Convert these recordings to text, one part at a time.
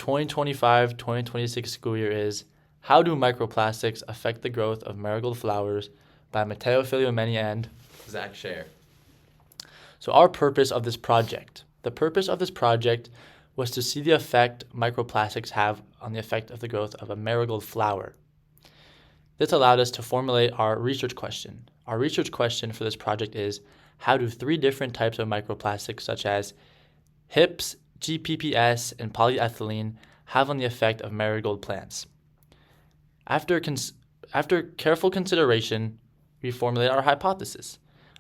2025-2026 school year is How Do Microplastics Affect the Growth of Marigold Flowers by Matteo Filiomeni and Zach Scher. So the purpose of this project was to see the effect microplastics have on the effect of the growth of a marigold flower. This allowed us to formulate our research question. Our research question for this project is, how do 3 different types of microplastics such as HIPS, GPPS, and polyethylene have on the effect of marigold plants? After careful consideration, we formulated our hypothesis.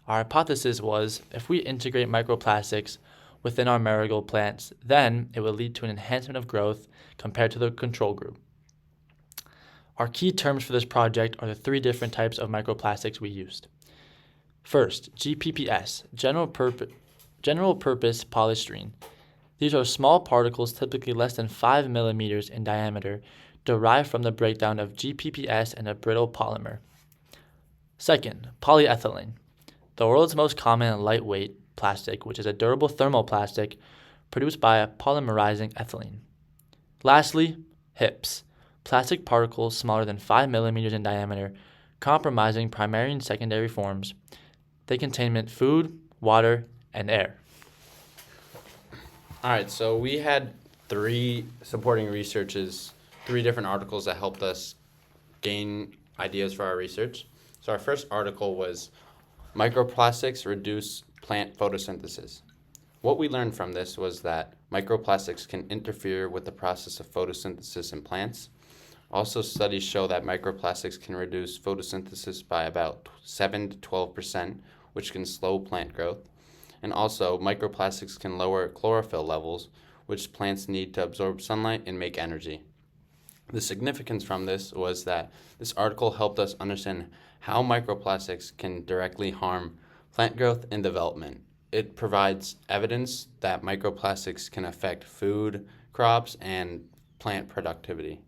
Our hypothesis was, if we integrate microplastics within our marigold plants, then it will lead to an enhancement of growth compared to the control group. Our key terms for this project are the 3 different types of microplastics we used. First, GPPS, general purpose polystyrene. These are small particles, typically less than 5 millimeters in diameter, derived from the breakdown of GPPS and a brittle polymer. Second, polyethylene, the world's most common and lightweight plastic, which is a durable thermoplastic produced by polymerizing ethylene. Lastly, HIPS, plastic particles smaller than 5 millimeters in diameter, comprising primary and secondary forms. They contain food, water, and air. All right, so we had 3 supporting researches, 3 different articles that helped us gain ideas for our research. So our first article was Microplastics Reduce Plant Photosynthesis. What we learned from this was that microplastics can interfere with the process of photosynthesis in plants. Also, studies show that microplastics can reduce photosynthesis by about 7 to 12%, which can slow plant growth. And also, microplastics can lower chlorophyll levels, which plants need to absorb sunlight and make energy. The significance from this was that this article helped us understand how microplastics can directly harm plant growth and development. It provides evidence that microplastics can affect food, crops, and plant productivity.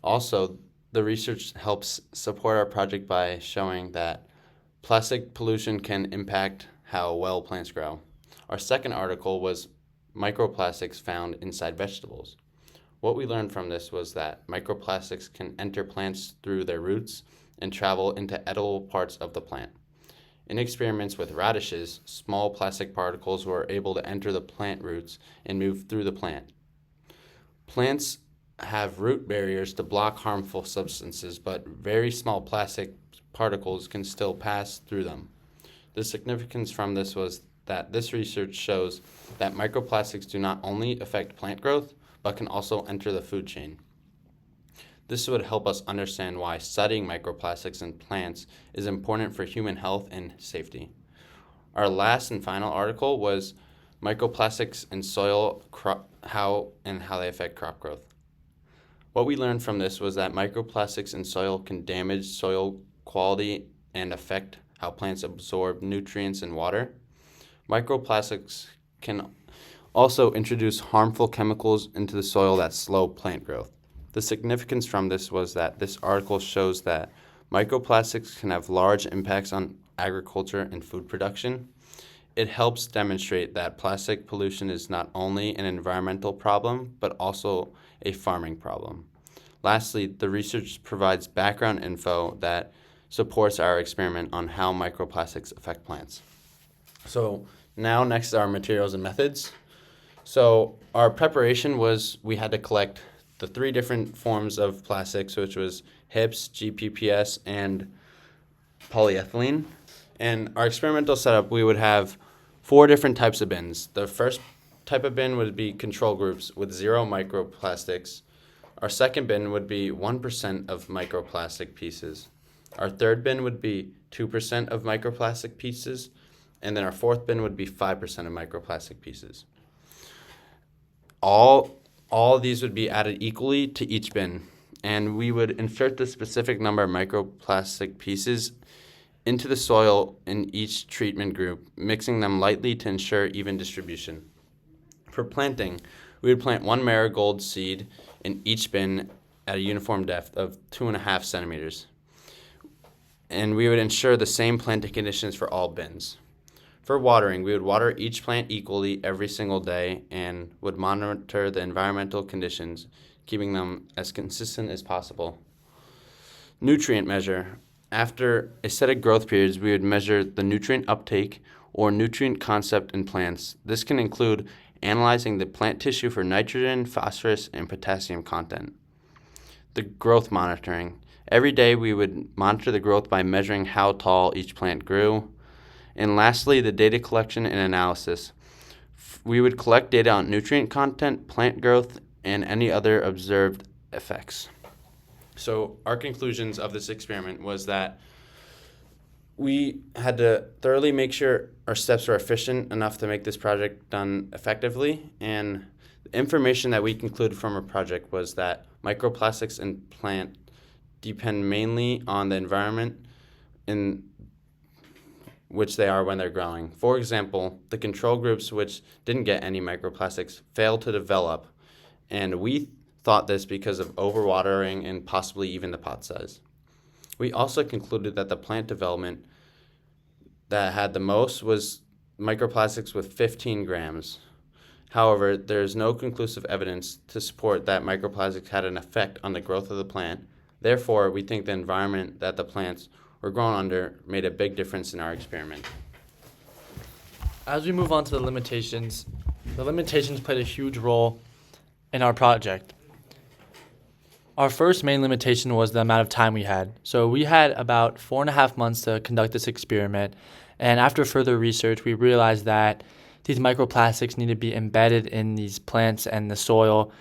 Also, the research helps support our project by showing that plastic pollution can impact how well plants grow. Our second article was Microplastics Found Inside Vegetables. What we learned from this was that microplastics can enter plants through their roots and travel into edible parts of the plant. In experiments with radishes, small plastic particles were able to enter the plant roots and move through the plant. Plants have root barriers to block harmful substances, but very small plastic particles can still pass through them. The significance from this was that this research shows that microplastics do not only affect plant growth, but can also enter the food chain. This would help us understand why studying microplastics in plants is important for human health and safety. Our last and final article was Microplastics in Soil, how they affect crop growth. What we learned from this was that microplastics in soil can damage soil quality and affect how plants absorb nutrients and water. Microplastics can also introduce harmful chemicals into the soil that slow plant growth. The significance from this was that this article shows that microplastics can have large impacts on agriculture and food production. It helps demonstrate that plastic pollution is not only an environmental problem, but also a farming problem. Lastly, the research provides background info that supports our experiment on how microplastics affect plants. So now next are our materials and methods. So our preparation was we had to collect the 3 different forms of plastics, which was HIPS, GPPS, and polyethylene. And our experimental setup, we would have 4 different types of bins. The first type of bin would be control groups with 0 microplastics. Our second bin would be 1% of microplastic pieces. Our third bin would be 2% of microplastic pieces. And then our fourth bin would be 5% of microplastic pieces. All of these would be added equally to each bin, and we would insert the specific number of microplastic pieces into the soil in each treatment group, mixing them lightly to ensure even distribution. For planting, we would plant 1 marigold seed in each bin at a uniform depth of 2.5 centimeters, and we would ensure the same planting conditions for all bins. For watering, we would water each plant equally every single day and would monitor the environmental conditions, keeping them as consistent as possible. Nutrient measure. After a set of growth periods, we would measure the nutrient uptake or nutrient concept in plants. This can include analyzing the plant tissue for nitrogen, phosphorus, and potassium content. The growth monitoring. Every day we would monitor the growth by measuring how tall each plant grew. And lastly, the data collection and analysis. We would collect data on nutrient content, plant growth, and any other observed effects. So our conclusions of this experiment was that we had to thoroughly make sure our steps were efficient enough to make this project done effectively. And the information that we concluded from our project was that microplastics in plant depend mainly on the environment in which they are when they're growing. For example, the control groups which didn't get any microplastics failed to develop, and we thought this because of overwatering and possibly even the pot size. We also concluded that the plant development that had the most was microplastics with 15 grams. However, there is no conclusive evidence to support that microplastics had an effect on the growth of the plant. Therefore, we think the environment that the plants were grown under made a big difference in our experiment. As we move on to the limitations played a huge role in our project. Our first main limitation was the amount of time we had. So we had about 4.5 months to conduct this experiment, and after further research, we realized that these microplastics need to be embedded in these plants and the soil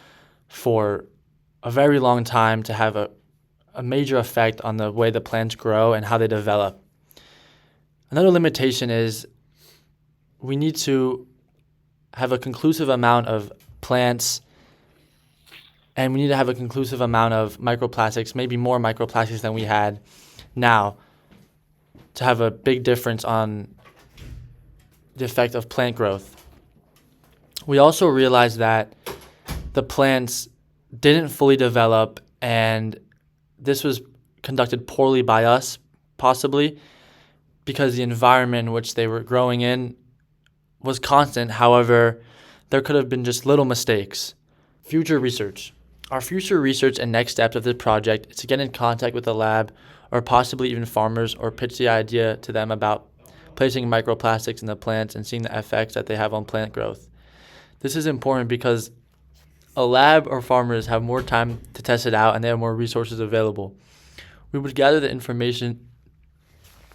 for a very long time to have a major effect on the way the plants grow and how they develop. Another limitation is we need to have a conclusive amount of plants, and we need to have a conclusive amount of microplastics, maybe more microplastics than we had now, to have a big difference on the effect of plant growth. We also realized that the plants didn't fully develop, and this was conducted poorly by us, possibly, because the environment in which they were growing in was constant. However, there could have been just little mistakes. Future research. Our future research and next steps of this project is to get in contact with the lab or possibly even farmers, or pitch the idea to them about placing microplastics in the plants and seeing the effects that they have on plant growth. This is important because a lab or farmers have more time to test it out and they have more resources available. We would gather the information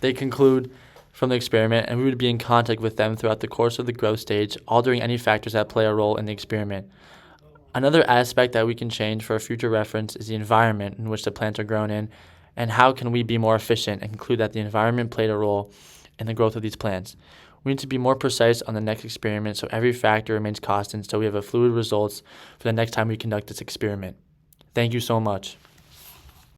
they conclude from the experiment, and we would be in contact with them throughout the course of the growth stage, altering any factors that play a role in the experiment. Another aspect that we can change for a future reference is the environment in which the plants are grown in, and how can we be more efficient and conclude that the environment played a role in the growth of these plants. We need to be more precise on the next experiment so every factor remains constant, so we have a fluid results for the next time we conduct this experiment. Thank you so much.